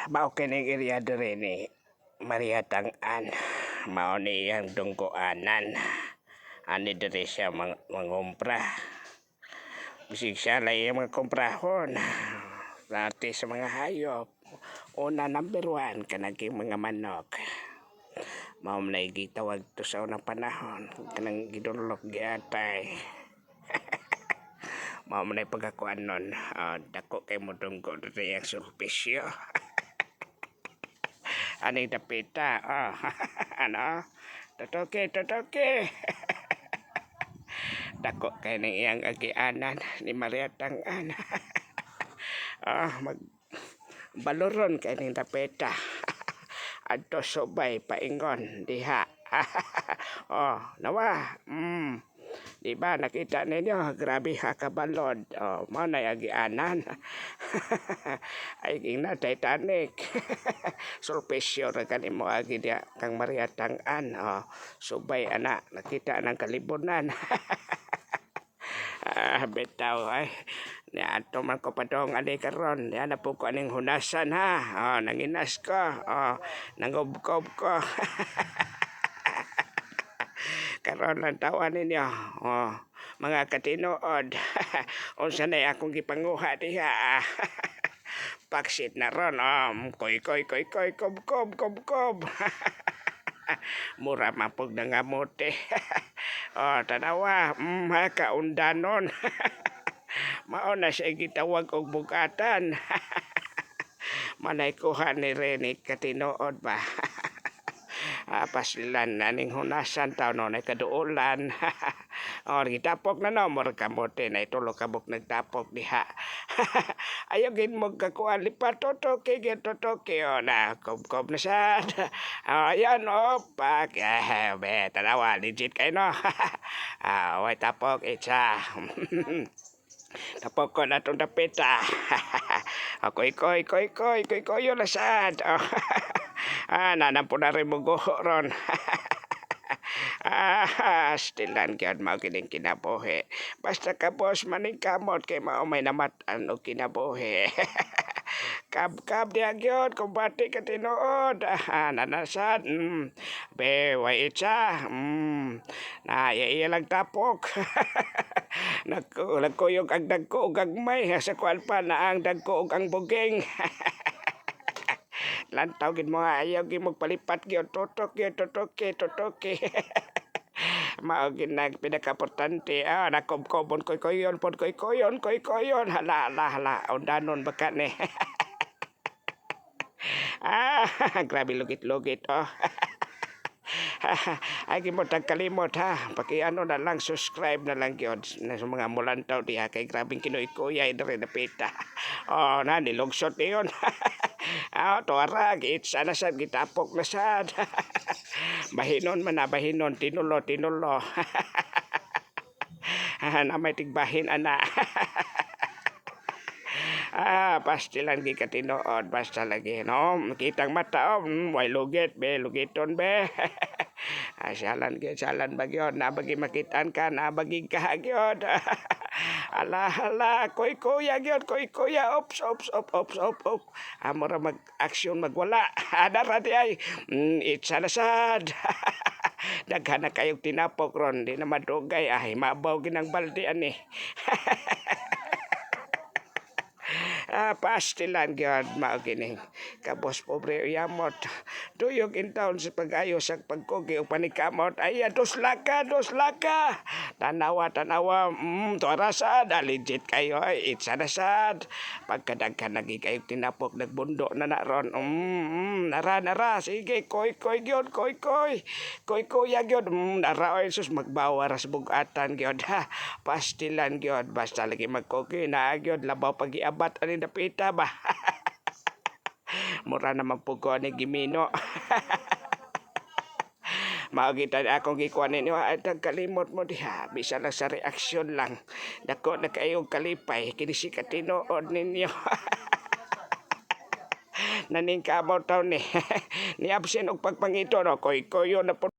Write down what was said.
Mao kining area diri ni Maria Tang-an. Mao ni iyang dunggoanan. Ani diri siya mangumpra. Bisig siya lang iyang mga komprahon. Dati sa mga hayop. Una, number 1, kanaging mga manok. Mao na gitawag to sa unang panahon. Kanang gidulok giatay. Mao na pagkakuan nun. Dako kay mo dunggo diri ang sulpisyo. Aning dapita. Ano? Totoke. Dako kay ning iyang agianan ni Maria Tang-an. Baloron kay ning dapita. Adto subay paingon diha. Nawa. Diba nakita ninyo, grabe ha kabalod. Mao na agianan. Ay na Titanic. Sulpisyo ra kanimo agi dia kang Maria Tang-an. Subay ana nakita ng kalibunan. Betaw ay. Ato man ko padong ali karon. Yan na po ko aning hunasan ha. Nanginas ko. Nangubkob ko. Karon lang tawan ninyo. Mga katinood. Unsa na akong gipanguha diha. Paksit na ron. Koy. Kob. Mura mapog na nga mote. Tanawa. Kaundanon. Mao na siya gitawag og bugatan. Manay kuha ni Rene katinood ba. Paslan naning hunasan taw no na kaduulan. Gitapok na no mor kamote na itulo kabuk nagtapok diha. Ayo gin mo kakuan lipat totoke na kob na sa. Ayan pak. Be tanawa legit kay no. Way tapok itsa. Tapok ko na itong dapita. Koy na sad. Nanam po na rin mo ron. Stilan kaya mao kining kinabuhi. Basta ka boss maning kamot kay mao may namatan o kinabuhi. Kab diya gyud kung bati ka tinuod. Nanasad. Way itsa. Iya lang tapok. Nagkuyog ang dagko ug agmay sa kuan pa na ang dagko ug ang buging. Lantaw gid mo ayaw gid magpalipat gyud totoke. Mao gid nag pinakaportante. Nakobkobon koy-koyon. Hala. Undanon baka ni. Grabe lugit. Ay mo tagkalimot ha. Pakiano na lang subscribe na lang gyud na sa mga mulantaw diha kay grabing kinoy-kuyay diri dapita. Nilugsot niyon. Tuara gitsa na sad gitapok na sad. Bahinon tinulo. Na may tigbahin ana. Pastilan gi katinood basta lagi no kitang mata way lugiton be. Salan bagyod na bagi makitaan ka na bagi kahagyod. Ala koy gyud ops. Amora mag-action magwala. Adara di ay itsa na sad. Daghan na kayong tinapok ron di na madugay ay mabaw ginang balde ani. Pastilan gyud mao kining kabos pobre yamot. Tuyok in town sa pag-ayo sa pagkugi o panikamot. Ay dos laka. Tanawa. Tuara sad legit kayo ay itsa na sad. Pagkadaghan lagi kayo tinapok nagbundo na ron. Nara sige koy gyud koy gyud. Nara oy sus magbawa ras bugatan gyud ha. Pastilan gyud basta lagi magkugi na gyud labaw pagiabat ani dapita ba. Mura na magpugo ni Gimino. Makikita akong gikuan ninyo at kalimot mo diha. Bisa lang sa reaksyon lang. Dako na kayong kalipay. Kinisi katinood ninyo. Naning kamaw taw ni. Ni absent og pagpangito no. Koy na po.